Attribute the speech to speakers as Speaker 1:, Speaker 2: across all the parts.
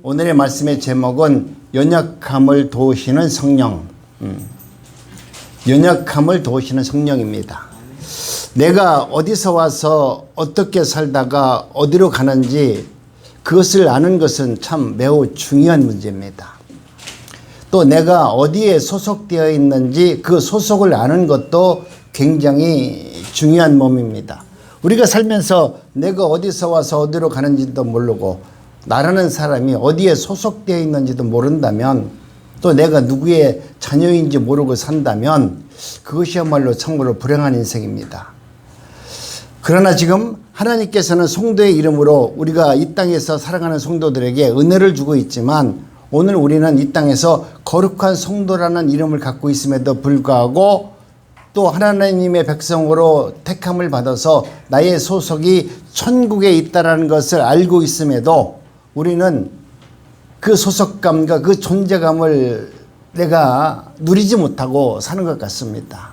Speaker 1: 오늘의 말씀의 제목은 연약함을 도우시는 성령. 연약함을 도우시는 성령입니다. 내가 어디서 와서 어떻게 살다가 어디로 가는지 그것을 아는 것은 참 매우 중요한 문제입니다. 또 내가 어디에 소속되어 있는지 그 소속을 아는 것도 굉장히 중요한 몸입니다. 우리가 살면서 내가 어디서 와서 어디로 가는지도 모르고 나라는 사람이 어디에 소속되어 있는지도 모른다면 또 내가 누구의 자녀인지 모르고 산다면 그것이야말로 참으로 불행한 인생입니다. 그러나 지금 하나님께서는 성도의 이름으로 우리가 이 땅에서 살아가는 성도들에게 은혜를 주고 있지만 오늘 우리는 이 땅에서 거룩한 성도라는 이름을 갖고 있음에도 불구하고 또 하나님의 백성으로 택함을 받아서 나의 소속이 천국에 있다는 것을 알고 있음에도 우리는 그 소속감과 그 존재감을 내가 누리지 못하고 사는 것 같습니다.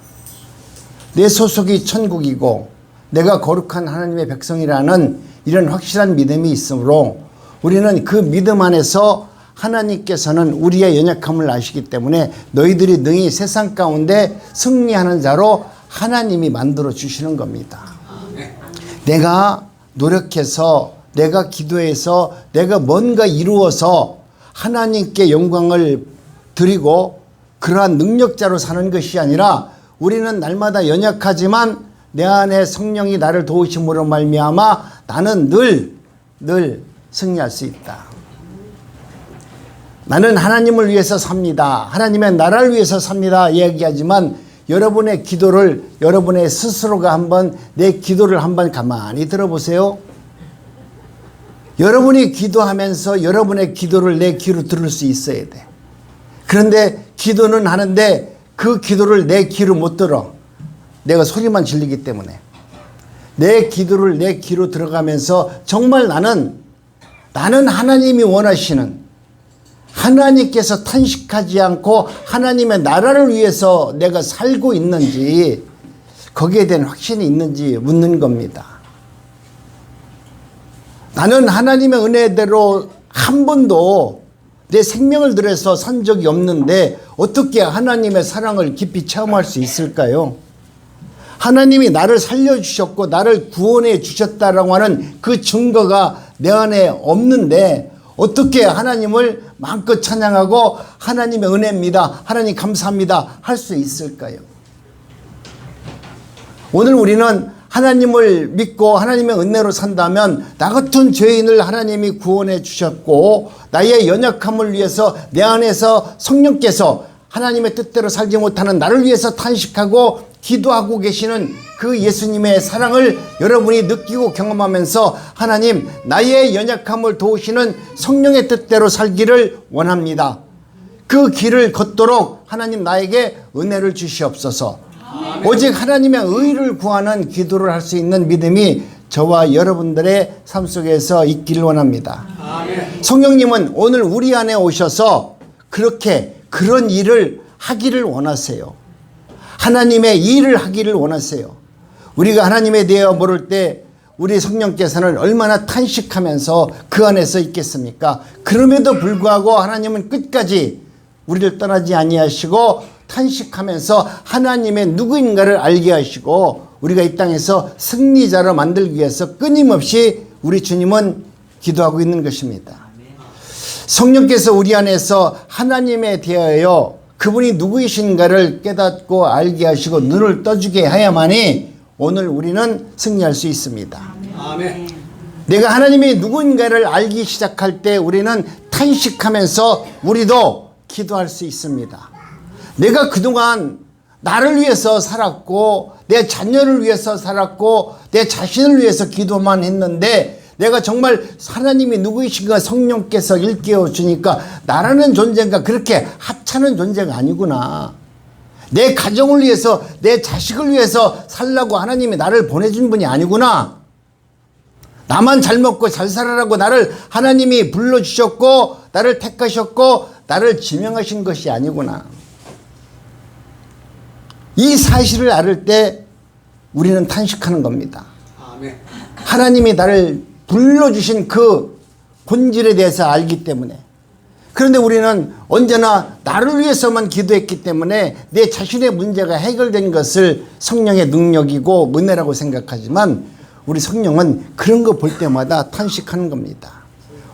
Speaker 1: 내 소속이 천국이고 내가 거룩한 하나님의 백성이라는 이런 확실한 믿음이 있으므로 우리는 그 믿음 안에서 하나님께서는 우리의 연약함을 아시기 때문에 너희들이 능히 세상 가운데 승리하는 자로 하나님이 만들어 주시는 겁니다. 내가 노력해서 내가 기도해서 내가 뭔가 이루어서 하나님께 영광을 드리고 그러한 능력자로 사는 것이 아니라 우리는 날마다 연약하지만 내 안에 성령이 나를 도우심으로 말미암아 나는 늘 승리할 수 있다. 나는 하나님을 위해서 삽니다. 하나님의 나라를 위해서 삽니다. 이야기하지만 여러분의 기도를 여러분의 스스로가 한번 내 기도를 한번 가만히 들어보세요. 여러분이 기도하면서 여러분의 기도를 내 귀로 들을 수 있어야 돼. 그런데 기도는 하는데 그 기도를 내 귀로 못 들어. 내가 소리만 질리기 때문에. 내 기도를 내 귀로 들어가면서 정말 나는 하나님이 원하시는 하나님께서 탄식하지 않고 하나님의 나라를 위해서 내가 살고 있는지 거기에 대한 확신이 있는지 묻는 겁니다. 나는 하나님의 은혜대로 한 번도 내 생명을 들여서 산 적이 없는데 어떻게 하나님의 사랑을 깊이 체험할 수 있을까요? 하나님이 나를 살려주셨고 나를 구원해 주셨다라고 하는 그 증거가 내 안에 없는데 어떻게 하나님을 마음껏 찬양하고 하나님의 은혜입니다. 하나님 감사합니다. 할 수 있을까요? 오늘 우리는 하나님을 믿고 하나님의 은혜로 산다면 나 같은 죄인을 하나님이 구원해 주셨고 나의 연약함을 위해서 내 안에서 성령께서 하나님의 뜻대로 살지 못하는 나를 위해서 탄식하고 기도하고 계시는 그 예수님의 사랑을 여러분이 느끼고 경험하면서 하나님 나의 연약함을 도우시는 성령의 뜻대로 살기를 원합니다. 그 길을 걷도록 하나님 나에게 은혜를 주시옵소서. 오직 하나님의 의를 구하는 기도를 할 수 있는 믿음이 저와 여러분들의 삶 속에서 있기를 원합니다. 성령님은 오늘 우리 안에 오셔서 그런 일을 하기를 원하세요. 하나님의 일을 하기를 원하세요. 우리가 하나님에 대해 모를 때 우리 성령께서는 얼마나 탄식하면서 그 안에서 있겠습니까? 그럼에도 불구하고 하나님은 끝까지 우리를 떠나지 아니하시고 탄식하면서 하나님의 누구인가를 알게 하시고 우리가 이 땅에서 승리자로 만들기 위해서 끊임없이 우리 주님은 기도하고 있는 것입니다. 성령께서 우리 안에서 하나님에 대하여 그분이 누구이신가를 깨닫고 알게 하시고 눈을 떠주게 해야만이 오늘 우리는 승리할 수 있습니다. 아멘. 내가 하나님이 누구인가를 알기 시작할 때 우리는 탄식하면서 우리도 기도할 수 있습니다. 내가 그동안 나를 위해서 살았고 내 자녀를 위해서 살았고 내 자신을 위해서 기도만 했는데 내가 정말 하나님이 누구이신가 성령께서 일깨워 주니까 나라는 존재가 그렇게 하찮은 존재가 아니구나. 내 가정을 위해서 내 자식을 위해서 살라고 하나님이 나를 보내준 분이 아니구나. 나만 잘 먹고 잘 살아라고 나를 하나님이 불러주셨고 나를 택하셨고 나를 지명하신 것이 아니구나. 이 사실을 알을 때 우리는 탄식하는 겁니다. 아멘. 하나님이 나를 불러주신 그 본질에 대해서 알기 때문에. 그런데 우리는 언제나 나를 위해서만 기도했기 때문에 내 자신의 문제가 해결된 것을 성령의 능력이고 은혜라고 생각하지만 우리 성령은 그런 거 볼 때마다 탄식하는 겁니다.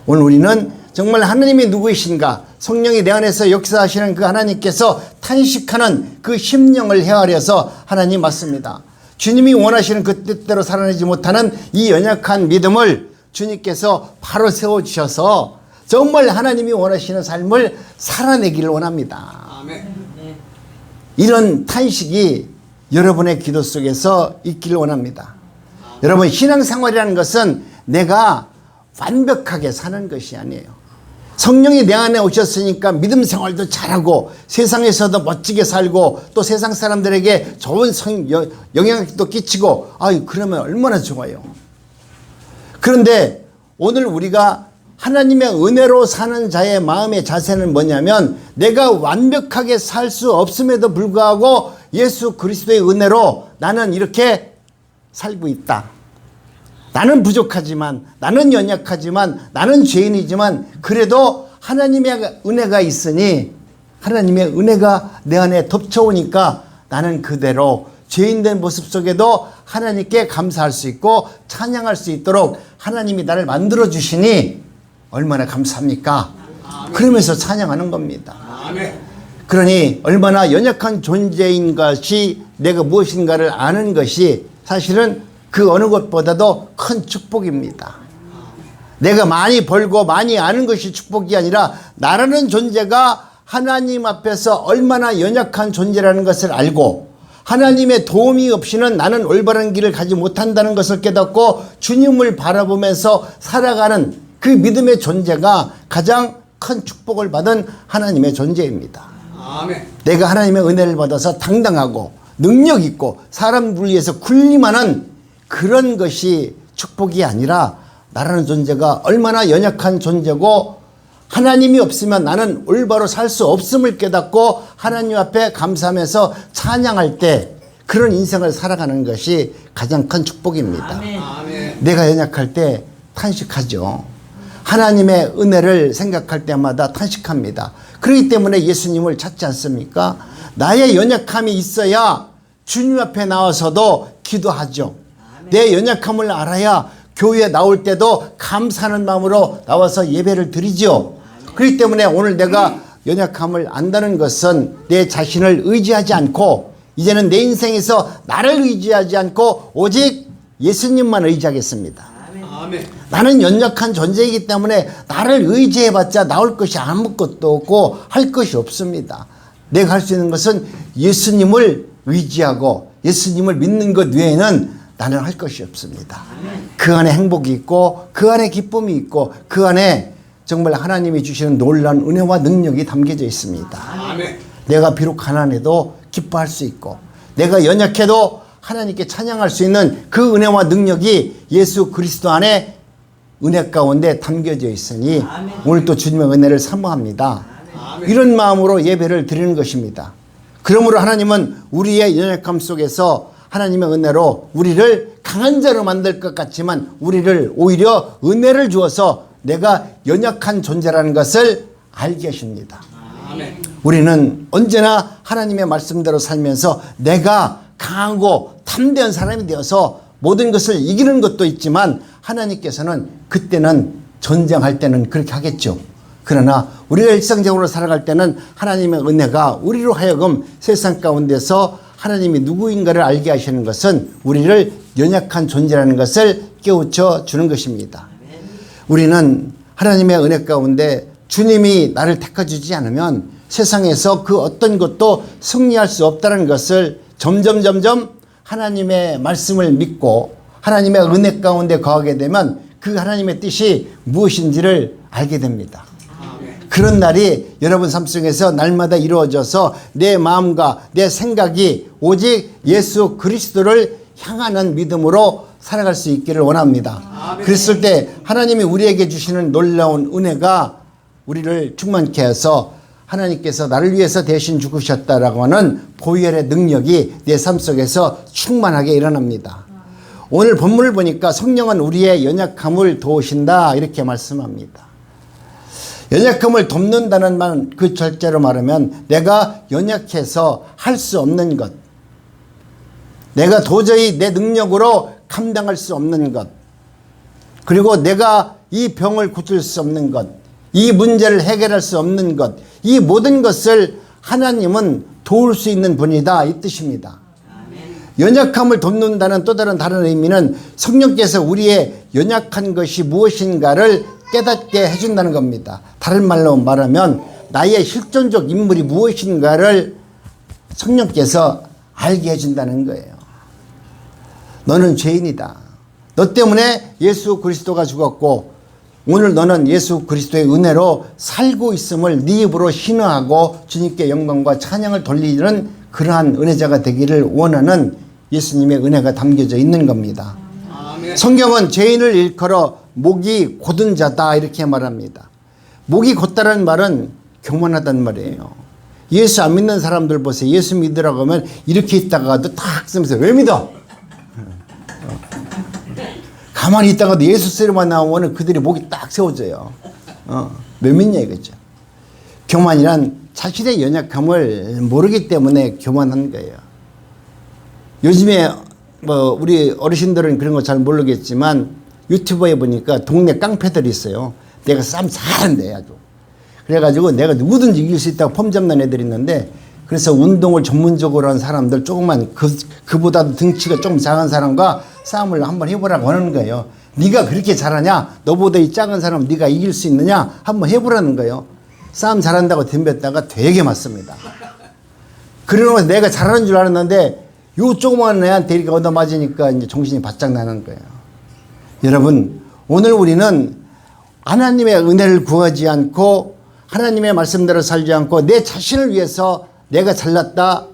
Speaker 1: 오늘 우리는 정말 하나님이 누구이신가, 성령이 내 안에서 역사하시는 그 하나님께서 탄식하는 그 심령을 헤아려서 하나님 맞습니다. 주님이 원하시는 그 뜻대로 살아내지 못하는 이 연약한 믿음을 주님께서 바로 세워주셔서 정말 하나님이 원하시는 삶을 살아내기를 원합니다.
Speaker 2: 아멘.
Speaker 1: 이런 탄식이 여러분의 기도 속에서 있기를 원합니다. 여러분, 신앙생활이라는 것은 내가 완벽하게 사는 것이 아니에요. 성령이 내 안에 오셨으니까 믿음 생활도 잘하고 세상에서도 멋지게 살고 또 세상 사람들에게 좋은 영향도 끼치고 그러면 얼마나 좋아요. 그런데 오늘 우리가 하나님의 은혜로 사는 자의 마음의 자세는 뭐냐면 내가 완벽하게 살 수 없음에도 불구하고 예수 그리스도의 은혜로 나는 이렇게 살고 있다. 나는 부족하지만, 나는 연약하지만, 나는 죄인이지만 그래도 하나님의 은혜가 있으니 하나님의 은혜가 내 안에 덮쳐오니까 나는 그대로 죄인된 모습 속에도 하나님께 감사할 수 있고 찬양할 수 있도록 하나님이 나를 만들어 주시니 얼마나 감사합니까? 그러면서 찬양하는 겁니다. 그러니 얼마나 연약한 존재인 것이 내가 무엇인가를 아는 것이 사실은 그 어느 것보다도 큰 축복입니다. 내가 많이 벌고 많이 아는 것이 축복이 아니라 나라는 존재가 하나님 앞에서 얼마나 연약한 존재라는 것을 알고 하나님의 도움이 없이는 나는 올바른 길을 가지 못한다는 것을 깨닫고 주님을 바라보면서 살아가는 그 믿음의 존재가 가장 큰 축복을 받은 하나님의 존재입니다.
Speaker 2: 아멘.
Speaker 1: 내가 하나님의 은혜를 받아서 당당하고 능력 있고 사람을 위해서 군림하는 그런 것이 축복이 아니라 나라는 존재가 얼마나 연약한 존재고 하나님이 없으면 나는 올바로 살 수 없음을 깨닫고 하나님 앞에 감사하면서 찬양할 때 그런 인생을 살아가는 것이 가장 큰 축복입니다.
Speaker 2: 아멘.
Speaker 1: 내가 연약할 때 탄식하죠. 하나님의 은혜를 생각할 때마다 탄식합니다. 그렇기 때문에 예수님을 찾지 않습니까? 나의 연약함이 있어야 주님 앞에 나와서도 기도하죠. 내 연약함을 알아야 교회에 나올 때도 감사하는 마음으로 나와서 예배를 드리죠. 그렇기 때문에 오늘 내가 연약함을 안다는 것은 내 자신을 의지하지 않고 이제는 내 인생에서 나를 의지하지 않고 오직 예수님만 의지하겠습니다.
Speaker 2: 아멘.
Speaker 1: 나는 연약한 존재이기 때문에 나를 의지해봤자 나올 것이 아무것도 없고 할 것이 없습니다. 내가 할 수 있는 것은 예수님을 의지하고 예수님을 믿는 것 외에는 나는 할 것이 없습니다. 그 안에 행복이 있고 그 안에 기쁨이 있고 그 안에 정말 하나님이 주시는 놀라운 은혜와 능력이 담겨져 있습니다.
Speaker 2: 아멘.
Speaker 1: 내가 비록 가난해도 기뻐할 수 있고 내가 연약해도 하나님께 찬양할 수 있는 그 은혜와 능력이 예수 그리스도 안에 은혜 가운데 담겨져 있으니 오늘 또 주님의 은혜를 사모합니다. 이런 마음으로 예배를 드리는 것입니다. 그러므로 하나님은 우리의 연약함 속에서 하나님의 은혜로 우리를 강한 자로 만들 것 같지만 우리를 오히려 은혜를 주어서 내가 연약한 존재라는 것을 알게 하십니다.
Speaker 2: 아멘.
Speaker 1: 우리는 언제나 하나님의 말씀대로 살면서 내가 강하고 담대한 사람이 되어서 모든 것을 이기는 것도 있지만 하나님께서는 그때는 전쟁할 때는 그렇게 하겠죠. 그러나 우리가 일상적으로 살아갈 때는 하나님의 은혜가 우리로 하여금 세상 가운데서 하나님이 누구인가를 알게 하시는 것은 우리를 연약한 존재라는 것을 깨우쳐 주는 것입니다. 우리는 하나님의 은혜 가운데 주님이 나를 택해주지 않으면 세상에서 그 어떤 것도 승리할 수 없다는 것을 점점 하나님의 말씀을 믿고 하나님의 은혜 가운데 거하게 되면 그 하나님의 뜻이 무엇인지를 알게 됩니다. 그런 날이 여러분 삶 속에서 날마다 이루어져서 내 마음과 내 생각이 오직 예수 그리스도를 향하는 믿음으로 살아갈 수 있기를 원합니다. 그랬을 때 하나님이 우리에게 주시는 놀라운 은혜가 우리를 충만케 해서 하나님께서 나를 위해서 대신 죽으셨다라고 하는 보혈의 능력이 내 삶 속에서 충만하게 일어납니다. 오늘 본문을 보니까 성령은 우리의 연약함을 도우신다 이렇게 말씀합니다. 연약함을 돕는다는 말, 그 절제로 말하면 내가 연약해서 할 수 없는 것, 내가 도저히 내 능력으로 감당할 수 없는 것, 그리고 내가 이 병을 고칠 수 없는 것, 이 문제를 해결할 수 없는 것, 이 모든 것을 하나님은 도울 수 있는 분이다 이 뜻입니다. 연약함을 돕는다는 또 다른 의미는 성령께서 우리의 연약한 것이 무엇인가를 깨닫게 해준다는 겁니다. 다른 말로 말하면 나의 실존적 인물이 무엇인가를 성령께서 알게 해준다는 거예요. 너는 죄인이다. 너 때문에 예수 그리스도가 죽었고 오늘 너는 예수 그리스도의 은혜로 살고 있음을 네 입으로 신뢰하고 주님께 영광과 찬양을 돌리는 그러한 은혜자가 되기를 원하는 예수님의 은혜가 담겨져 있는 겁니다.
Speaker 2: 아멘.
Speaker 1: 성경은 죄인을 일컬어 목이 곧은 자다 이렇게 말합니다. 목이 곧다는 말은 교만하다는 말이에요. 예수 안 믿는 사람들 보세요. 예수 믿으라고 하면 이렇게 있다가도 탁 쓰면서 왜 믿어? 가만히 있다가도 예수 소리만 나오면 그들이 목이 딱 세워져요. 왜 믿냐 이거죠. 교만이란 자신의 연약함을 모르기 때문에 교만한 거예요. 요즘에 뭐 우리 어르신들은 그런 거 잘 모르겠지만 유튜브에 보니까 동네 깡패들이 있어요. 내가 싸움 잘한대 아주. 그래가지고 내가 누구든지 이길 수 있다고 폼 잡는 애들이 있는데 그래서 운동을 전문적으로 한 사람들 조금만 그보다도 등치가 조금 작은 사람과 싸움을 한번 해보라고 하는 거예요. 네가 그렇게 잘하냐? 너보다 이 작은 사람 네가 이길 수 있느냐? 한번 해보라는 거예요. 싸움 잘한다고 덤볐다가 되게 맞습니다. 그러면서 내가 잘하는 줄 알았는데 요 조그만 애한테 이렇게 얻어맞으니까 이제 정신이 바짝 나는 거예요. 여러분, 오늘 우리는 하나님의 은혜를 구하지 않고 하나님의 말씀대로 살지 않고 내 자신을 위해서 내가 잘났다,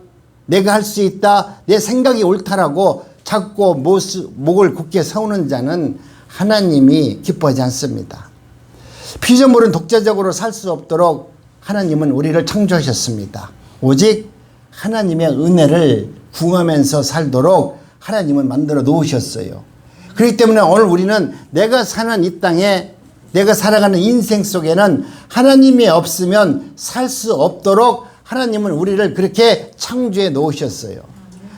Speaker 1: 내가 할 수 있다, 내 생각이 옳다라고 자꾸 목을 굳게 세우는 자는 하나님이 기뻐하지 않습니다. 피조물은 독자적으로 살 수 없도록 하나님은 우리를 창조하셨습니다. 오직 하나님의 은혜를 구하면서 살도록 하나님은 만들어 놓으셨어요. 그렇기 때문에 오늘 우리는 내가 사는 이 땅에 내가 살아가는 인생 속에는 하나님이 없으면 살 수 없도록 하나님은 우리를 그렇게 창조해 놓으셨어요.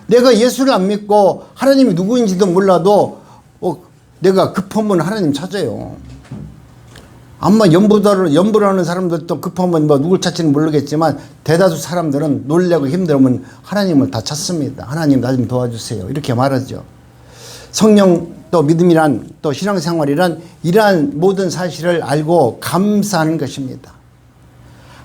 Speaker 1: 내가 예수를 안 믿고 하나님이 누구인지도 몰라도 내가 급하면 하나님 찾아요. 아마 연부하는 사람들도 급하면 뭐 누굴 찾지는 모르겠지만 대다수 사람들은 놀래고 힘들면 하나님을 다 찾습니다. 하나님 나 좀 도와주세요. 이렇게 말하죠. 성령 또 믿음이란 또 신앙생활이란 이러한 모든 사실을 알고 감사하는 것입니다.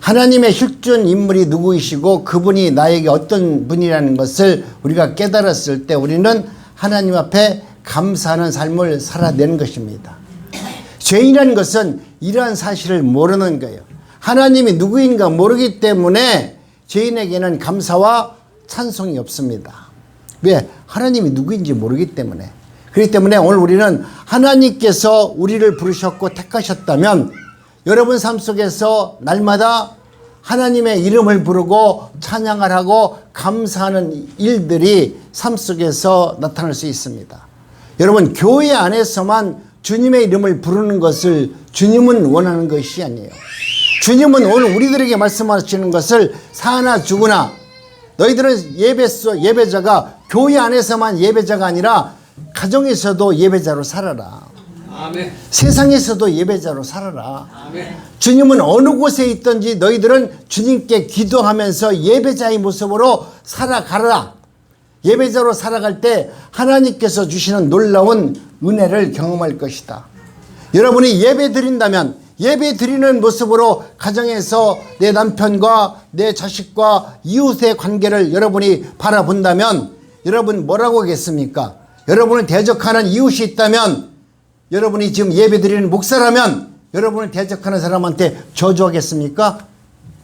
Speaker 1: 하나님의 실존 인물이 누구이시고 그분이 나에게 어떤 분이라는 것을 우리가 깨달았을 때 우리는 하나님 앞에 감사하는 삶을 살아내는 것입니다. 죄인이라는 것은 이러한 사실을 모르는 거예요. 하나님이 누구인가 모르기 때문에 죄인에게는 감사와 찬송이 없습니다. 왜? 하나님이 누구인지 모르기 때문에. 그렇기 때문에 오늘 우리는 하나님께서 우리를 부르셨고 택하셨다면 여러분 삶 속에서 날마다 하나님의 이름을 부르고 찬양을 하고 감사하는 일들이 삶 속에서 나타날 수 있습니다. 여러분 교회 안에서만 주님의 이름을 부르는 것을 주님은 원하는 것이 아니에요. 주님은 오늘 우리들에게 말씀하시는 것을 사나 죽으나 너희들은 예배자가 교회 안에서만 예배자가 아니라 가정에서도 예배자로 살아라.
Speaker 2: 아멘.
Speaker 1: 세상에서도 예배자로 살아라.
Speaker 2: 아멘.
Speaker 1: 주님은 어느 곳에 있든지 너희들은 주님께 기도하면서 예배자의 모습으로 살아가라. 예배자로 살아갈 때 하나님께서 주시는 놀라운 은혜를 경험할 것이다. 여러분이 예배 드린다면 예배 드리는 모습으로 가정에서 내 남편과 내 자식과 이웃의 관계를 여러분이 바라본다면 여러분 뭐라고 하겠습니까? 여러분을 대적하는 이웃이 있다면 여러분이 지금 예배 드리는 목사라면 여러분을 대적하는 사람한테 저주하겠습니까?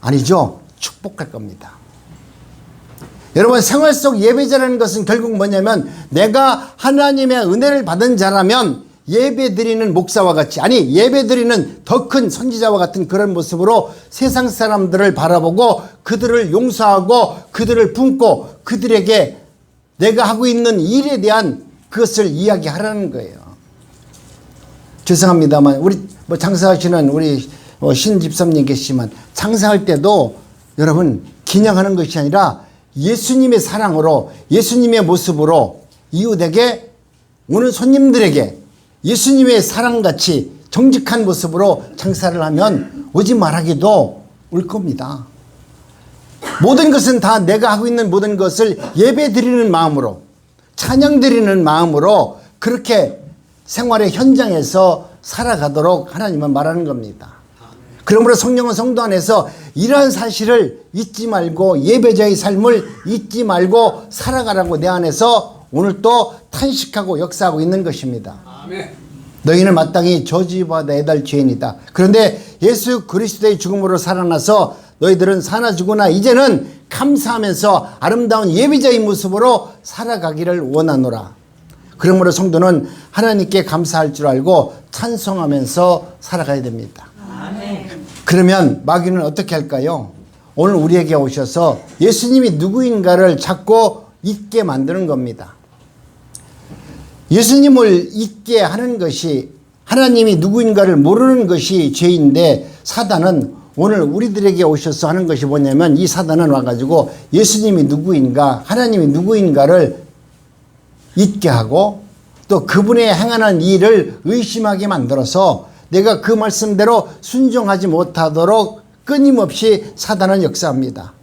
Speaker 1: 아니죠. 축복할 겁니다. 여러분 생활 속 예배자라는 것은 결국 뭐냐면 내가 하나님의 은혜를 받은 자라면 예배 드리는 목사와 같이 아니 예배 드리는 더 큰 선지자와 같은 그런 모습으로 세상 사람들을 바라보고 그들을 용서하고 그들을 품고 그들에게 내가 하고 있는 일에 대한 그것을 이야기하라는 거예요. 죄송합니다만 우리 뭐 장사하시는 우리 신 집사님 계시지만 장사할 때도 여러분 기냥하는 것이 아니라 예수님의 사랑으로 예수님의 모습으로 이웃에게 오는 손님들에게 예수님의 사랑같이 정직한 모습으로 장사를 하면 오지 말하기도 올 겁니다. 모든 것은 다 내가 하고 있는 모든 것을 예배 드리는 마음으로 찬양 드리는 마음으로 그렇게 생활의 현장에서 살아가도록 하나님은 말하는 겁니다. 그러므로 성령은 성도 안에서 이러한 사실을 잊지 말고 예배자의 삶을 잊지 말고 살아가라고 내 안에서 오늘 또 탄식하고 역사하고 있는 것입니다.
Speaker 2: 아멘.
Speaker 1: 너희는 마땅히 저주받아 애달 죄인이다. 그런데 예수 그리스도의 죽음으로 살아나서 너희들은 사나 죽으나 이제는 감사하면서 아름다운 예배자의 모습으로 살아가기를 원하노라. 그러므로 성도는 하나님께 감사할 줄 알고 찬송하면서 살아가야 됩니다. 그러면 마귀는 어떻게 할까요? 오늘 우리에게 오셔서 예수님이 누구인가를 자꾸 잊게 만드는 겁니다. 예수님을 잊게 하는 것이 하나님이 누구인가를 모르는 것이 죄인데 사단은 오늘 우리들에게 오셔서 하는 것이 뭐냐면 이 사단은 와가지고 예수님이 누구인가 하나님이 누구인가를 잊게 하고 또 그분의 행하는 일을 의심하게 만들어서 내가 그 말씀대로 순종하지 못하도록 끊임없이 사단은 역사합니다.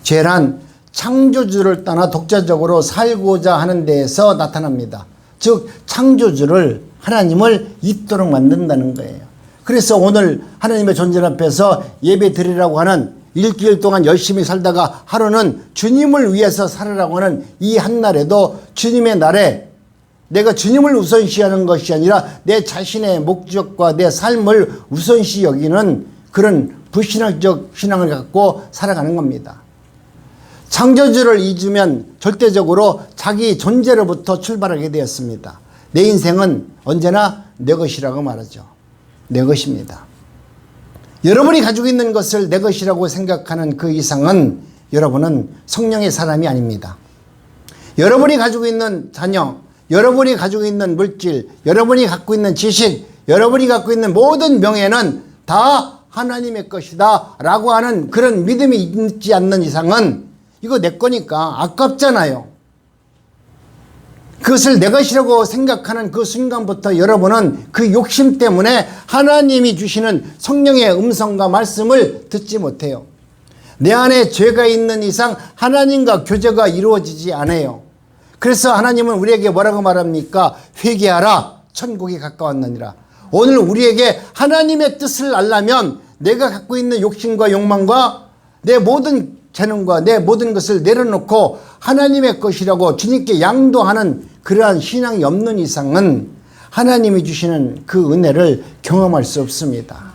Speaker 1: 죄란 창조주를 떠나 독자적으로 살고자 하는 데에서 나타납니다. 즉 창조주를 하나님을 잊도록 만든다는 거예요. 그래서 오늘 하나님의 존재 앞에서 예배 드리라고 하는 일주일 동안 열심히 살다가 하루는 주님을 위해서 살으라고 하는 이 한날에도 주님의 날에 내가 주님을 우선시하는 것이 아니라 내 자신의 목적과 내 삶을 우선시 여기는 그런 불신앙적 신앙을 갖고 살아가는 겁니다. 창조주를 잊으면 절대적으로 자기 존재로부터 출발하게 되었습니다. 내 인생은 언제나 내 것이라고 말하죠. 내 것입니다. 여러분이 가지고 있는 것을 내 것이라고 생각하는 그 이상은 여러분은 성령의 사람이 아닙니다. 여러분이 가지고 있는 자녀, 여러분이 가지고 있는 물질, 여러분이 갖고 있는 지식, 여러분이 갖고 있는 모든 명예는 다 하나님의 것이다 라고 하는 그런 믿음이 있지 않는 이상은 이거 내 거니까 아깝잖아요. 그것을 내 것이라고 생각하는 그 순간부터 여러분은 그 욕심 때문에 하나님이 주시는 성령의 음성과 말씀을 듣지 못해요. 내 안에 죄가 있는 이상 하나님과 교제가 이루어지지 않아요. 그래서 하나님은 우리에게 뭐라고 말합니까? 회개하라, 천국이 가까웠느니라. 오늘 우리에게 하나님의 뜻을 알려면 내가 갖고 있는 욕심과 욕망과 내 모든 재능과 내 모든 것을 내려놓고 하나님의 것이라고 주님께 양도하는 그러한 신앙이 없는 이상은 하나님이 주시는 그 은혜를 경험할 수 없습니다.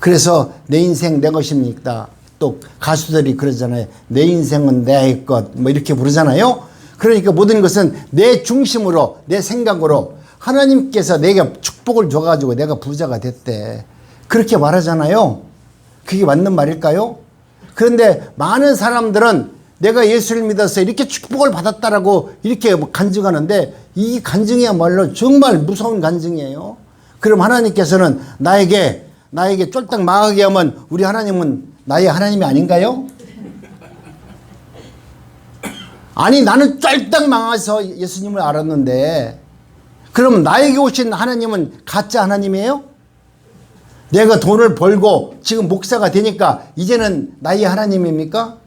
Speaker 1: 그래서 내 인생 내 것입니까? 또 가수들이 그러잖아요. 내 인생은 내 것 뭐 이렇게 부르잖아요. 그러니까 모든 것은 내 중심으로 내 생각으로 하나님께서 내게 축복을 줘가지고 내가 부자가 됐대. 그렇게 말하잖아요. 그게 맞는 말일까요? 그런데 많은 사람들은 내가 예수를 믿어서 이렇게 축복을 받았다라고 이렇게 간증하는데 이 간증이야말로 정말 무서운 간증이에요. 그럼 하나님께서는 나에게 쫄딱 망하게 하면 우리 하나님은 나의 하나님이 아닌가요? 아니 나는 쫄딱 망해서 예수님을 알았는데 그럼 나에게 오신 하나님은 가짜 하나님이에요? 내가 돈을 벌고 지금 목사가 되니까 이제는 나의 하나님입니까?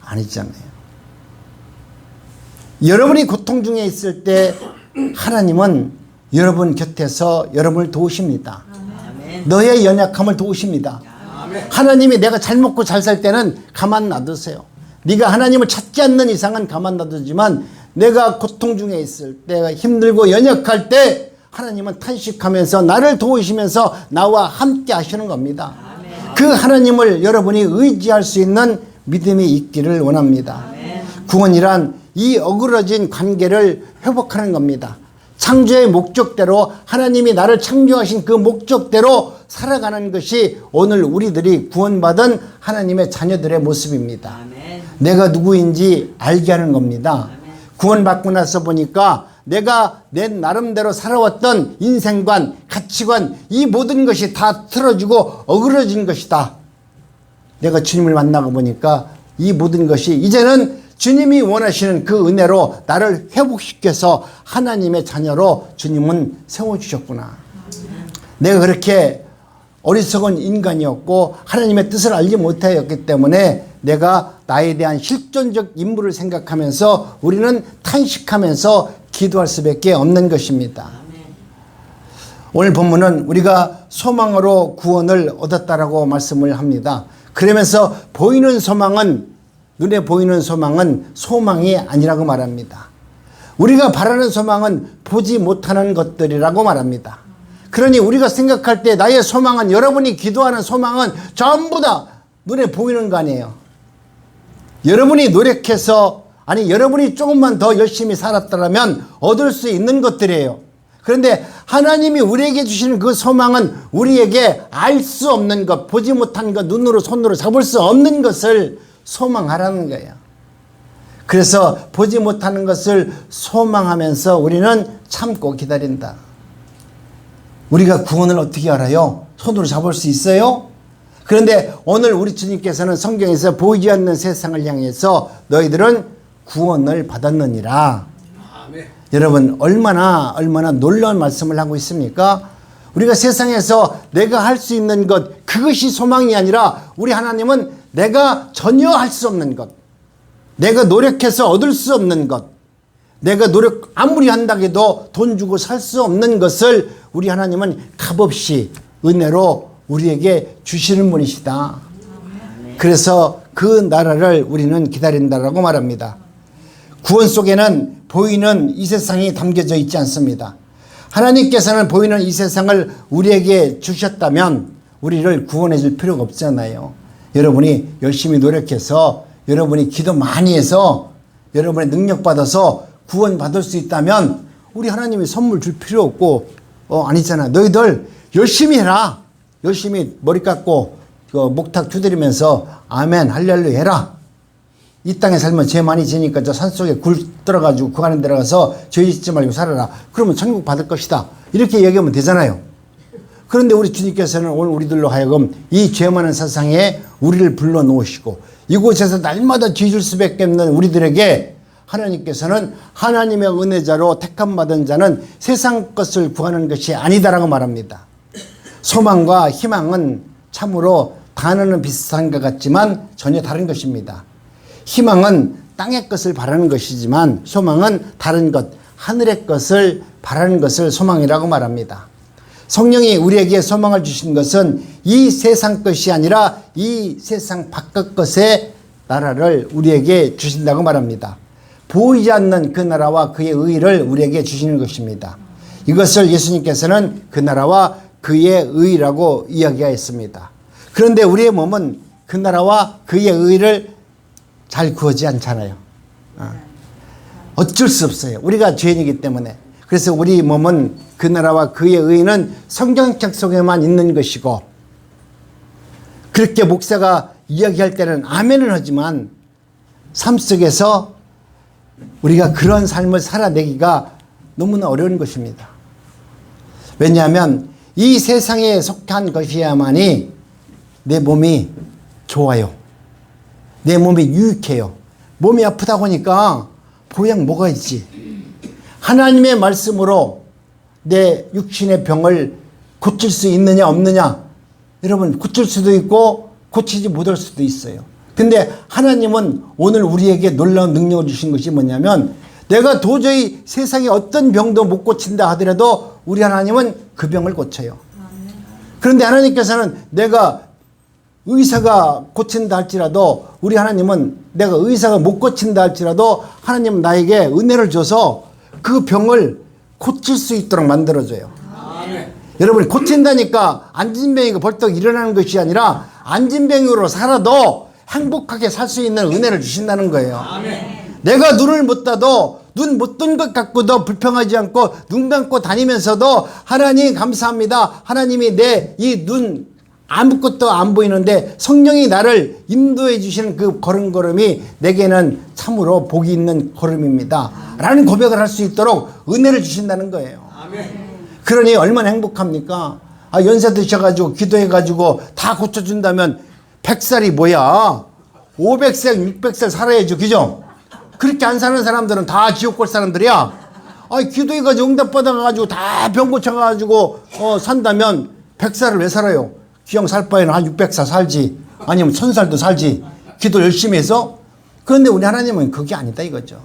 Speaker 1: 아니잖아요. 여러분이 고통 중에 있을 때 하나님은 여러분 곁에서 여러분을 도우십니다. 너의 연약함을 도우십니다. 하나님이 내가 잘 먹고 잘 살 때는 가만 놔두세요. 네가 하나님을 찾지 않는 이상은 가만 놔두지만 내가 고통 중에 있을 때 힘들고 연약할 때 하나님은 탄식하면서 나를 도우시면서 나와 함께 하시는 겁니다. 그 하나님을 여러분이 의지할 수 있는 믿음이 있기를 원합니다. 구원이란 이 어그러진 관계를 회복하는 겁니다. 창조의 목적대로 하나님이 나를 창조하신 그 목적대로 살아가는 것이 오늘 우리들이 구원받은 하나님의 자녀들의 모습입니다. 내가 누구인지 알게 하는 겁니다. 구원받고 나서 보니까 내가 내 나름대로 살아왔던 인생관, 가치관, 이 모든 것이 다 틀어지고 어그러진 것이다. 내가 주님을 만나고 보니까 이 모든 것이 이제는 주님이 원하시는 그 은혜로 나를 회복시켜서 하나님의 자녀로 주님은 세워주셨구나. 내가 그렇게 어리석은 인간이었고 하나님의 뜻을 알지 못하였기 때문에 내가 나에 대한 실존적 임무를 생각하면서 우리는 탄식하면서 기도할 수밖에 없는 것입니다. 오늘 본문은 우리가 소망으로 구원을 얻었다라고 말씀을 합니다. 그러면서 보이는 소망은, 눈에 보이는 소망은 소망이 아니라고 말합니다. 우리가 바라는 소망은 보지 못하는 것들이라고 말합니다. 그러니 우리가 생각할 때 나의 소망은, 여러분이 기도하는 소망은 전부 다 눈에 보이는 거 아니에요. 여러분이 노력해서, 아니 여러분이 조금만 더 열심히 살았더라면 얻을 수 있는 것들이에요. 그런데 하나님이 우리에게 주시는 그 소망은 우리에게 알 수 없는 것, 보지 못한 것, 눈으로 손으로 잡을 수 없는 것을 소망하라는 거예요. 그래서 보지 못하는 것을 소망하면서 우리는 참고 기다린다. 우리가 구원을 어떻게 알아요? 손으로 잡을 수 있어요? 그런데 오늘 우리 주님께서는 성경에서 보이지 않는 세상을 향해서 너희들은 구원을 받았느니라.
Speaker 2: 아멘.
Speaker 1: 여러분 얼마나 놀라운 말씀을 하고 있습니까? 우리가 세상에서 내가 할 수 있는 것, 그것이 소망이 아니라 우리 하나님은 내가 전혀 할 수 없는 것, 내가 노력해서 얻을 수 없는 것, 내가 노력 아무리 한다고 해도 돈 주고 살 수 없는 것을 우리 하나님은 값없이 은혜로 우리에게 주시는 분이시다. 그래서 그 나라를 우리는 기다린다라고 말합니다. 구원 속에는 보이는 이 세상이 담겨져 있지 않습니다. 하나님께서는 보이는 이 세상을 우리에게 주셨다면 우리를 구원해 줄 필요가 없잖아요. 여러분이 열심히 노력해서, 여러분이 기도 많이 해서, 여러분의 능력 받아서 구원 받을 수 있다면 우리 하나님이 선물 줄 필요 없고, 아니잖아. 너희들 열심히 해라. 열심히 머리 깎고 목탁 두드리면서 아멘 할렐루야 해라. 이 땅에 살면 죄 많이 지니까 저 산속에 굴 들어가지고 그 안에 들어가서 죄 짓지 말고 살아라. 그러면 천국 받을 것이다. 이렇게 얘기하면 되잖아요. 그런데 우리 주님께서는 오늘 우리들로 하여금 이 죄 많은 세상에 우리를 불러 놓으시고 이곳에서 날마다 죄 질 수밖에 없는 우리들에게 하나님께서는 하나님의 은혜자로 택함 받은 자는 세상 것을 구하는 것이 아니다라고 말합니다. 소망과 희망은 참으로 단어는 비슷한 것 같지만 전혀 다른 것입니다. 희망은 땅의 것을 바라는 것이지만 소망은 다른 것, 하늘의 것을 바라는 것을 소망이라고 말합니다. 성령이 우리에게 소망을 주신 것은 이 세상 것이 아니라 이 세상 바깥 것의 나라를 우리에게 주신다고 말합니다. 보이지 않는 그 나라와 그의 의를 우리에게 주시는 것입니다. 이것을 예수님께서는 그 나라와 그의 의라고 이야기하였습니다. 그런데 우리의 몸은 그 나라와 그의 의를 잘 구하지 않잖아요. 어쩔 수 없어요. 우리가 죄인이기 때문에. 그래서 우리 몸은 그 나라와 그의 의는 성경책 속에만 있는 것이고, 그렇게 목사가 이야기할 때는 아멘을 하지만 삶 속에서 우리가 그런 삶을 살아내기가 너무나 어려운 것입니다. 왜냐하면 이 세상에 속한 것이야만이 내 몸이 좋아요. 내 몸이 유익해요. 몸이 아프다고 하니까 보양 뭐가 있지. 하나님의 말씀으로 내 육신의 병을 고칠 수 있느냐 없느냐. 여러분 고칠 수도 있고 고치지 못할 수도 있어요. 근데 하나님은 오늘 우리에게 놀라운 능력을 주신 것이 뭐냐면, 내가 도저히 세상에 어떤 병도 못 고친다 하더라도 우리 하나님은 그 병을 고쳐요. 그런데 하나님께서는 내가 의사가 고친다 할지라도 우리 하나님은 내가 의사가 못 고친다 할지라도 하나님은 나에게 은혜를 줘서 그 병을 고칠 수 있도록 만들어줘요.
Speaker 2: 아멘.
Speaker 1: 여러분이 고친다니까 안진병이가 벌떡 일어나는 것이 아니라 안진병으로 살아도 행복하게 살 수 있는 은혜를 주신다는 거예요.
Speaker 2: 아멘.
Speaker 1: 내가 눈을 못 떠도 눈 못 뜬 것 같고도 불평하지 않고 눈 감고 다니면서도 하나님 감사합니다. 하나님이 내 이 눈 아무것도 안 보이는데 성령이 나를 인도해 주시는 그 걸음걸음이 내게는 참으로 복이 있는 걸음입니다 라는 고백을 할 수 있도록 은혜를 주신다는 거예요.
Speaker 2: 아멘.
Speaker 1: 그러니 얼마나 행복합니까? 연세 드셔가지고 기도해가지고 다 고쳐준다면 100살이 뭐야? 500살 600살 살아야죠. 그죠? 그렇게 안 사는 사람들은 다 지옥 갈 사람들이야. 기도해가지고 응답 받아가지고 다 병 고쳐가지고 산다면 100살을 왜 살아요? 기왕 살 바에는 한 600살 살지, 아니면 1000살도 살지, 기도 열심히 해서. 그런데 우리 하나님은 그게 아니다 이거죠.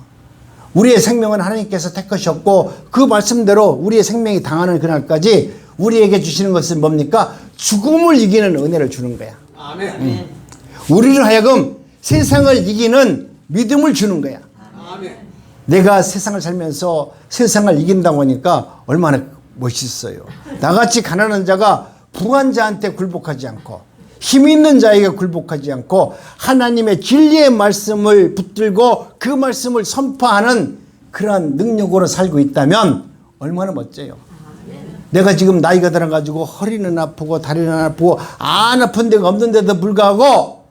Speaker 1: 우리의 생명은 하나님께서 택하셨고 그 말씀대로 우리의 생명이 당하는 그날까지 우리에게 주시는 것은 뭡니까? 죽음을 이기는 은혜를 주는 거야.
Speaker 2: 아멘.
Speaker 1: 우리를 하여금 세상을 이기는 믿음을 주는 거야.
Speaker 2: 아멘.
Speaker 1: 내가 세상을 살면서 세상을 이긴다고 하니까 얼마나 멋있어요. 나같이 가난한 자가 부한 자한테 굴복하지 않고 힘 있는 자에게 굴복하지 않고 하나님의 진리의 말씀을 붙들고 그 말씀을 선포하는 그런 능력으로 살고 있다면 얼마나 멋져요. 내가 지금 나이가 들어가지고 허리는 아프고 다리는 아프고 안 아픈 데가 없는데도 불구하고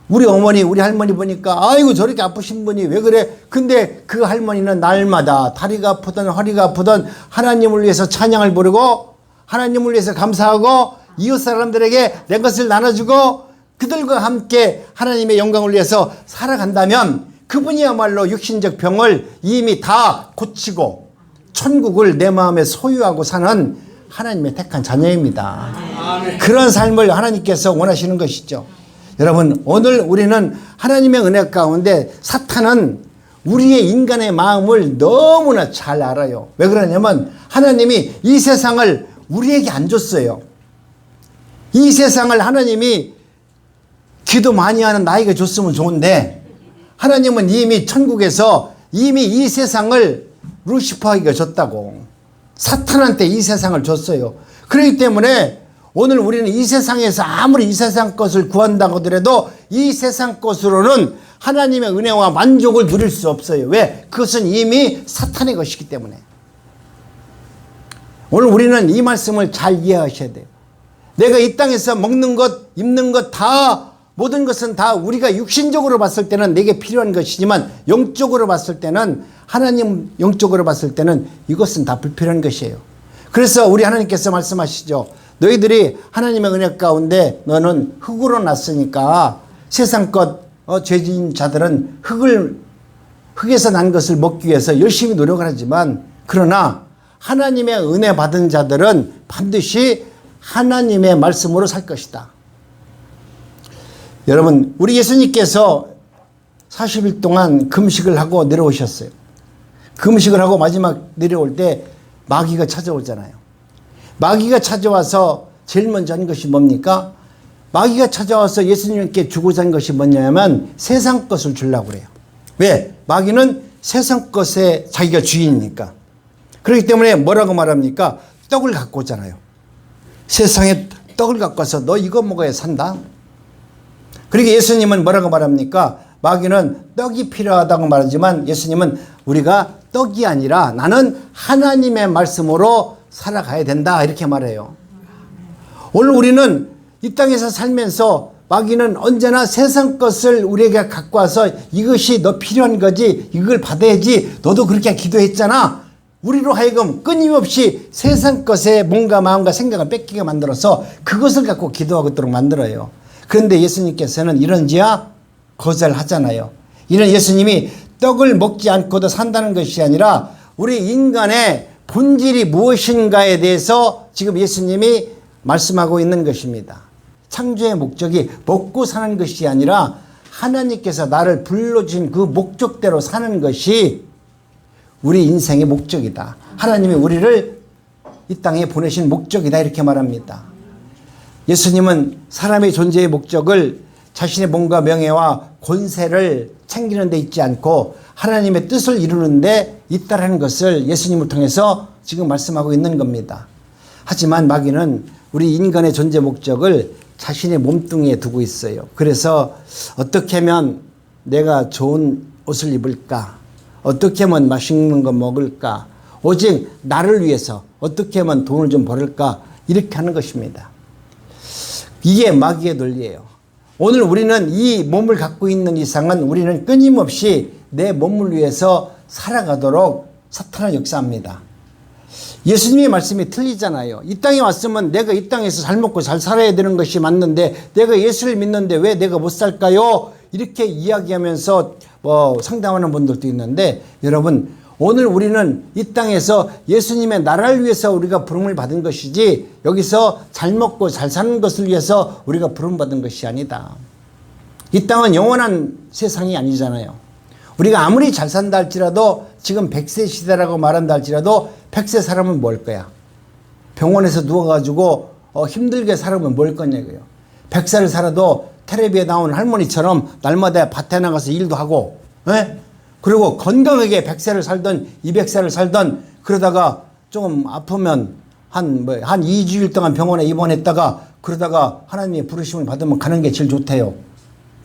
Speaker 1: 우리 어머니 우리 할머니 보니까 아이고 저렇게 아프신 분이 왜 그래. 근데 그 할머니는 날마다 다리가 아프든 허리가 아프든 하나님을 위해서 찬양을 부르고 하나님을 위해서 감사하고 이웃 사람들에게 내 것을 나눠주고 그들과 함께 하나님의 영광을 위해서 살아간다면 그분이야말로 육신적 병을 이미 다 고치고 천국을 내 마음에 소유하고 사는 하나님의 택한 자녀입니다.
Speaker 2: 아멘.
Speaker 1: 그런 삶을 하나님께서 원하시는 것이죠. 여러분, 오늘 우리는 하나님의 은혜 가운데 사탄은 우리의 인간의 마음을 너무나 잘 알아요. 왜 그러냐면 하나님이 이 세상을 우리에게 안 줬어요. 이 세상을 하나님이 기도 많이 하는 나에게 줬으면 좋은데 하나님은 이미 천국에서 이미 이 세상을 루시퍼에게 줬다고. 사탄한테 이 세상을 줬어요. 그렇기 때문에 오늘 우리는 이 세상에서 아무리 이 세상 것을 구한다고 하더라도 이 세상 것으로는 하나님의 은혜와 만족을 누릴 수 없어요. 왜? 그것은 이미 사탄의 것이기 때문에. 오늘 우리는 이 말씀을 잘 이해하셔야 돼요. 내가 이 땅에서 먹는 것, 입는 것 다 모든 것은 다 우리가 육신적으로 봤을 때는 내게 필요한 것이지만 영적으로 봤을 때는 하나님 영적으로 봤을 때는 이것은 다 불필요한 것이에요. 그래서 우리 하나님께서 말씀하시죠. 너희들이 하나님의 은혜 가운데 너는 흙으로 났으니까 세상 것 죄진 자들은 흙에서 난 것을 먹기 위해서 열심히 노력을 하지만 그러나 하나님의 은혜 받은 자들은 반드시 하나님의 말씀으로 살 것이다. 여러분, 우리 예수님께서 40일 동안 금식을 하고 내려오셨어요. 금식을 하고 마지막 내려올 때 마귀가 찾아오잖아요. 마귀가 찾아와서 제일 먼저 한 것이 뭡니까? 마귀가 찾아와서 예수님께 주고자 한 것이 뭐냐면 세상 것을 주려고 그래요. 왜? 마귀는 세상 것에 자기가 주인이니까. 그렇기 때문에 뭐라고 말합니까? 떡을 갖고 오잖아요. 세상에 떡을 갖고 와서 너 이거 먹어야 산다. 그리고 예수님은 뭐라고 말합니까? 마귀는 떡이 필요하다고 말하지만 예수님은 우리가 떡이 아니라 나는 하나님의 말씀으로 살아가야 된다 이렇게 말해요. 오늘 우리는 이 땅에서 살면서 마귀는 언제나 세상 것을 우리에게 갖고 와서 이것이 너 필요한 거지 이걸 받아야지 너도 그렇게 기도했잖아. 우리로 하여금 끊임없이 세상 것에 몸과 마음과 생각을 뺏기게 만들어서 그것을 갖고 기도하도록 만들어요. 그런데 예수님께서는 이런지야 거절하잖아요. 이는 예수님이 떡을 먹지 않고도 산다는 것이 아니라 우리 인간의 본질이 무엇인가에 대해서 지금 예수님이 말씀하고 있는 것입니다. 창조의 목적이 먹고 사는 것이 아니라 하나님께서 나를 불러준 그 목적대로 사는 것이 우리 인생의 목적이다. 하나님이 우리를 이 땅에 보내신 목적이다 이렇게 말합니다. 예수님은 사람의 존재의 목적을 자신의 몸과 명예와 권세를 챙기는 데 있지 않고 하나님의 뜻을 이루는 데 있다라는 것을 예수님을 통해서 지금 말씀하고 있는 겁니다. 하지만 마귀는 우리 인간의 존재 목적을 자신의 몸뚱이에 두고 있어요. 그래서 어떻게 하면 내가 좋은 옷을 입을까? 어떻게 하면 맛있는 거 먹을까? 오직 나를 위해서 어떻게 하면 돈을 좀 벌을까? 이렇게 하는 것입니다. 이게 마귀의 논리예요. 오늘 우리는 이 몸을 갖고 있는 이상은 우리는 끊임없이 내 몸을 위해서 살아가도록 사탄은 역사합니다. 예수님의 말씀이 틀리잖아요. 이 땅에 왔으면 내가 이 땅에서 잘 먹고 잘 살아야 되는 것이 맞는데 내가 예수를 믿는데 왜 내가 못 살까요? 이렇게 이야기하면서 상담하는 분들도 있는데, 여러분, 오늘 우리는 이 땅에서 예수님의 나라를 위해서 우리가 부름을 받은 것이지 여기서 잘 먹고 잘 사는 것을 위해서 우리가 부름받은 것이 아니다. 이 땅은 영원한 세상이 아니잖아요. 우리가 아무리 잘 산다 할지라도 지금 100세 시대라고 말한다 할지라도 100세 사람은 뭘 거야? 병원에서 누워가지고 힘들게 살아보면 뭘 거냐고요. 100살을 살아도 텔레비에 나오는 할머니처럼 날마다 밭에 나가서 일도 하고, 에? 그리고 건강하게 100세를 살던 200세를 살던, 그러다가 좀 아프면 한 2주일 동안 병원에 입원했다가 그러다가 하나님의 부르심을 받으면 가는 게 제일 좋대요.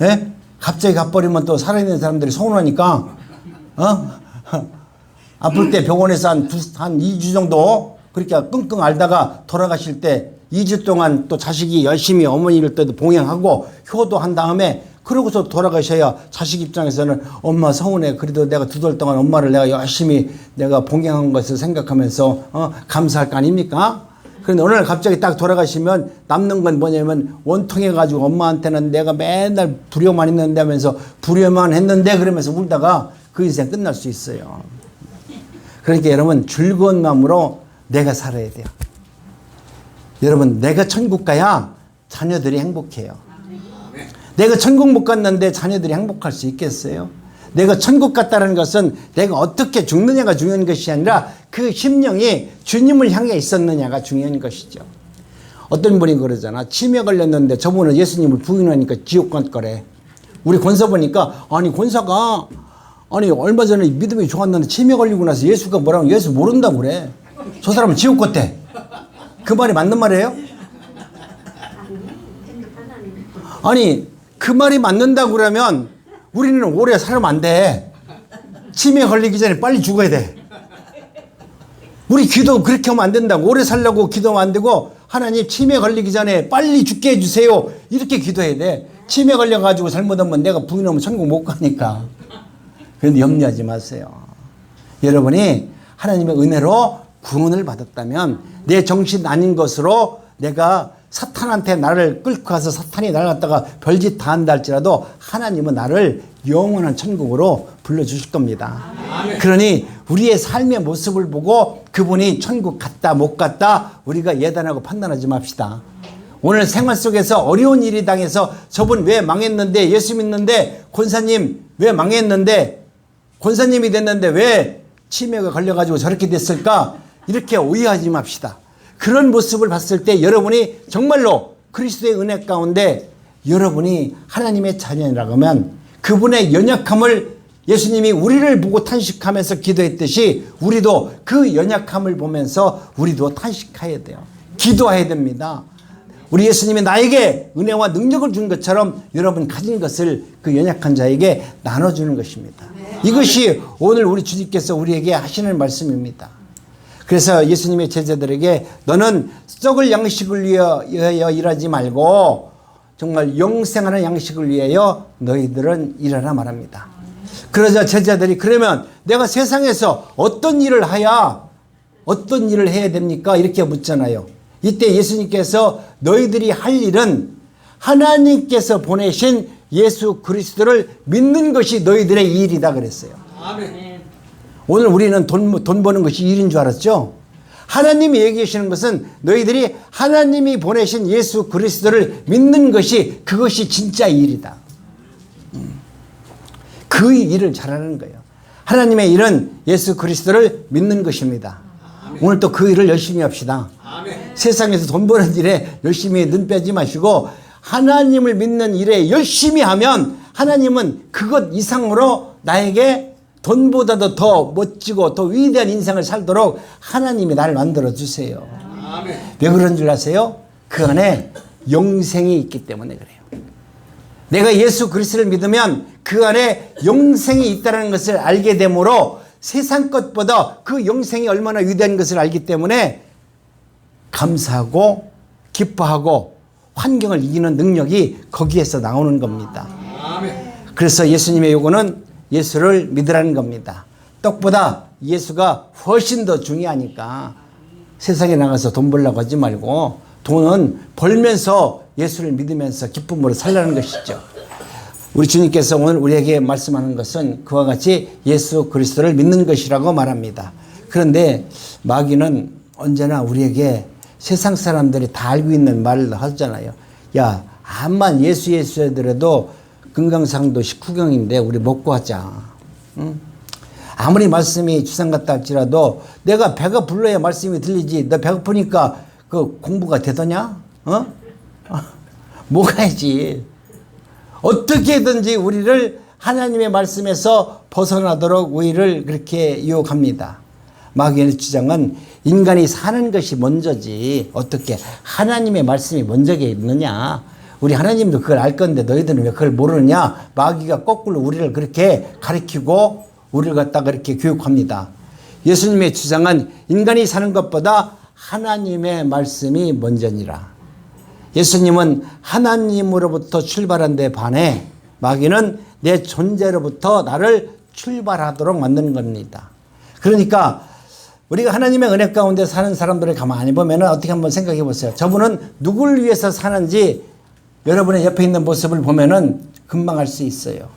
Speaker 1: 예? 갑자기 가버리면 또 살아있는 사람들이 서운하니까, 아플 때 병원에서 한 2주 정도 그렇게 끙끙 앓다가 돌아가실 때 2주 동안 또 자식이 열심히 어머니를 또 봉양하고 효도한 다음에 그러고서 돌아가셔야 자식 입장에서는 엄마 서운해. 그래도 내가 2달 동안 엄마를 내가 열심히 내가 봉양한 것을 생각하면서 감사할 거 아닙니까? 그런데 오늘 갑자기 딱 돌아가시면 남는 건 뭐냐면 원통해가지고 엄마한테는 내가 맨날 불효만 했는데 하면서 불효만 했는데 그러면서 울다가 그 인생 끝날 수 있어요. 그러니까 여러분, 즐거운 마음으로 내가 살아야 돼요. 여러분, 내가 천국 가야 자녀들이 행복해요. 내가 천국 못 갔는데 자녀들이 행복할 수 있겠어요? 내가 천국 갔다는 것은 내가 어떻게 죽느냐가 중요한 것이 아니라 그 심령이 주님을 향해 있었느냐가 중요한 것이죠. 어떤 분이 그러잖아. 치매 걸렸는데 저분은 예수님을 부인하니까 지옥 갈 거래. 우리 권사 보니까, 아니 권사가 얼마 전에 믿음이 좋았는데 치매 걸리고 나서 예수가 뭐라고, 예수 모른다고 그래. 저 사람은 지옥 갔대. 그 말이 맞는 말이에요? 아니 그 말이 맞는다고 그러면 우리는 오래 살면 안 돼. 치매 걸리기 전에 빨리 죽어야 돼. 우리 기도 그렇게 하면 안 된다고. 오래 살려고 기도하면 안 되고, 하나님 치매 걸리기 전에 빨리 죽게 해주세요, 이렇게 기도해야 돼. 치매 걸려가지고 잘못하면 내가 부인하면 천국 못 가니까. 그런데 염려하지 마세요. 여러분이 하나님의 은혜로 구원을 받았다면 내 정신 아닌 것으로 내가 사탄한테 나를 끌고 가서 사탄이 나를 갖다가 별짓 다 한다 할지라도 하나님은 나를 영원한 천국으로 불러주실 겁니다. 그러니 우리의 삶의 모습을 보고 그분이 천국 갔다 못 갔다 우리가 예단하고 판단하지 맙시다. 오늘 생활 속에서 어려운 일이 당해서 저분 왜 망했는데, 예수 믿는데 권사님 왜 망했는데, 권사님이 됐는데 왜 치매가 걸려가지고 저렇게 됐을까, 이렇게 오해하지 맙시다. 그런 모습을 봤을 때 여러분이 정말로 그리스도의 은혜 가운데 여러분이 하나님의 자녀라고 하면 그분의 연약함을, 예수님이 우리를 보고 탄식하면서 기도했듯이 우리도 그 연약함을 보면서 우리도 탄식해야 돼요. 기도해야 됩니다. 우리 예수님이 나에게 은혜와 능력을 준 것처럼 여러분 가진 것을 그 연약한 자에게 나눠주는 것입니다. 이것이 오늘 우리 주님께서 우리에게 하시는 말씀입니다. 그래서 예수님의 제자들에게 너는 썩을 양식을 위하여 일하지 말고 정말 영생하는 양식을 위하여 너희들은 일하라 말합니다. 그러자 제자들이, 그러면 내가 세상에서 어떤 일을 해야 됩니까? 이렇게 묻잖아요. 이때 예수님께서 너희들이 할 일은 하나님께서 보내신 예수 그리스도를 믿는 것이 너희들의 일이다 그랬어요.
Speaker 2: 아멘.
Speaker 1: 오늘 우리는 돈 버는 것이 일인 줄 알았죠? 하나님이 얘기하시는 것은 너희들이 하나님이 보내신 예수 그리스도를 믿는 것이, 그것이 진짜 일이다. 그 일을 잘하는 거예요. 하나님의 일은 예수 그리스도를 믿는 것입니다. 오늘 또 그 일을 열심히 합시다.
Speaker 2: 아멘.
Speaker 1: 세상에서 돈 버는 일에 열심히 눈 빼지 마시고 하나님을 믿는 일에 열심히 하면 하나님은 그것 이상으로 나에게 돈보다도 더 멋지고 더 위대한 인생을 살도록 하나님이 나를 만들어 주세요.
Speaker 2: 아멘.
Speaker 1: 왜 그런 줄 아세요? 그 안에 영생이 있기 때문에 그래요. 내가 예수 그리스도를 믿으면 그 안에 영생이 있다는 것을 알게 되므로 세상 것보다 그 영생이 얼마나 위대한 것을 알기 때문에 감사하고 기뻐하고 환경을 이기는 능력이 거기에서 나오는 겁니다.
Speaker 2: 아멘.
Speaker 1: 그래서 예수님의 요구는 예수를 믿으라는 겁니다. 떡보다 예수가 훨씬 더 중요하니까 세상에 나가서 돈 벌려고 하지 말고 돈은 벌면서 예수를 믿으면서 기쁨으로 살라는 것이죠. 우리 주님께서 오늘 우리에게 말씀하는 것은 그와 같이 예수 그리스도를 믿는 것이라고 말합니다. 그런데 마귀는 언제나 우리에게 세상 사람들이 다 알고 있는 말을 하잖아요. 야, 암만 예수 하더라도 금강산도 식후경인데 우리 먹고 하자. 응? 아무리 말씀이 주상 같다 할지라도 내가 배가 불러야 말씀이 들리지. 너 배고프니까 그 공부가 되더냐? 어? 먹어야지. 어떻게든지 우리를 하나님의 말씀에서 벗어나도록 우리를 그렇게 유혹합니다. 마귀의 주장은 인간이 사는 것이 먼저지 어떻게 하나님의 말씀이 먼저게 있느냐. 우리 하나님도 그걸 알 건데 너희들은 왜 그걸 모르느냐. 마귀가 거꾸로 우리를 그렇게 가리키고 우리를 갖다 그렇게 교육합니다. 예수님의 주장은 인간이 사는 것보다 하나님의 말씀이 먼저니라. 예수님은 하나님으로부터 출발한 데 반해 마귀는 내 존재로부터 나를 출발하도록 만드는 겁니다. 그러니까 우리가 하나님의 은혜 가운데 사는 사람들을 가만히 보면 어떻게 한번 생각해 보세요. 저분은 누구를 위해서 사는지 여러분의 옆에 있는 모습을 보면 금방 알 수 있어요.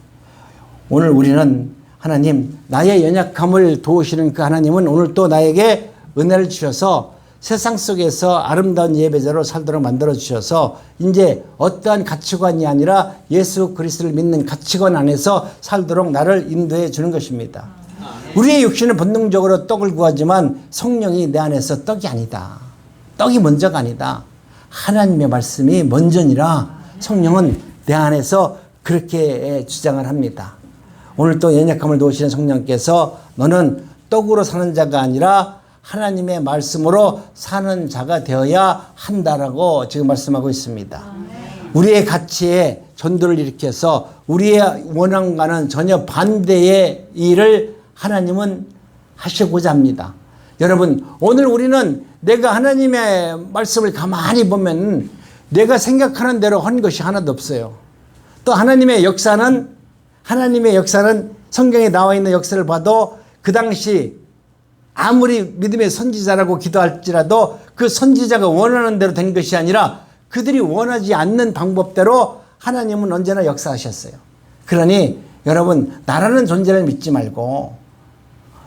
Speaker 1: 오늘 우리는 하나님, 나의 연약함을 도우시는 그 하나님은 오늘 또 나에게 은혜를 주셔서 세상 속에서 아름다운 예배자로 살도록 만들어 주셔서 이제 어떠한 가치관이 아니라 예수 그리스도를 믿는 가치관 안에서 살도록 나를 인도해 주는 것입니다. 우리의 육신은 본능적으로 떡을 구하지만 성령이 내 안에서 떡이 아니다. 떡이 먼저가 아니다. 하나님의 말씀이 먼저니라. 성령은 내 안에서 그렇게 주장을 합니다. 오늘 또 연약함을 도우시는 성령께서 너는 떡으로 사는 자가 아니라 하나님의 말씀으로 사는 자가 되어야 한다라고 지금 말씀하고 있습니다. 우리의 가치에 전도를 일으켜서 우리의 원함과는 전혀 반대의 일을 하나님은 하시고자 합니다. 여러분, 오늘 우리는 내가 하나님의 말씀을 가만히 보면 내가 생각하는 대로 한 것이 하나도 없어요. 또 하나님의 역사는 성경에 나와 있는 역사를 봐도 그 당시 아무리 믿음의 선지자라고 기도할지라도 그 선지자가 원하는 대로 된 것이 아니라 그들이 원하지 않는 방법대로 하나님은 언제나 역사하셨어요. 그러니 여러분, 나라는 존재를 믿지 말고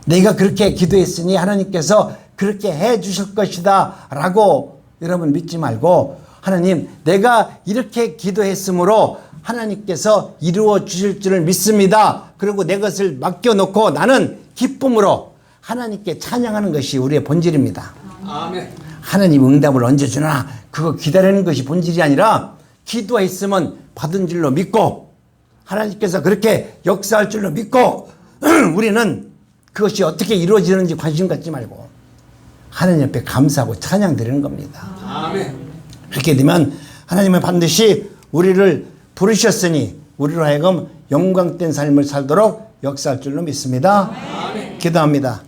Speaker 1: 내가 그렇게 기도했으니 하나님께서 그렇게 해 주실 것이다 라고 여러분 믿지 말고 하나님, 내가 이렇게 기도했으므로 하나님께서 이루어 주실 줄을 믿습니다. 그리고 내 것을 맡겨놓고 나는 기쁨으로 하나님께 찬양하는 것이 우리의 본질입니다.
Speaker 2: 아멘.
Speaker 1: 하나님 응답을 언제 주나 그거 기다리는 것이 본질이 아니라 기도했으면 받은 줄로 믿고 하나님께서 그렇게 역사할 줄로 믿고 우리는 그것이 어떻게 이루어지는지 관심 갖지 말고 하나님 앞에 감사하고 찬양 드리는 겁니다.
Speaker 2: 아멘.
Speaker 1: 그렇게 되면 하나님은 반드시 우리를 부르셨으니 우리로 하여금 영광된 삶을 살도록 역사할 줄로 믿습니다.
Speaker 2: 아멘.
Speaker 1: 기도합니다.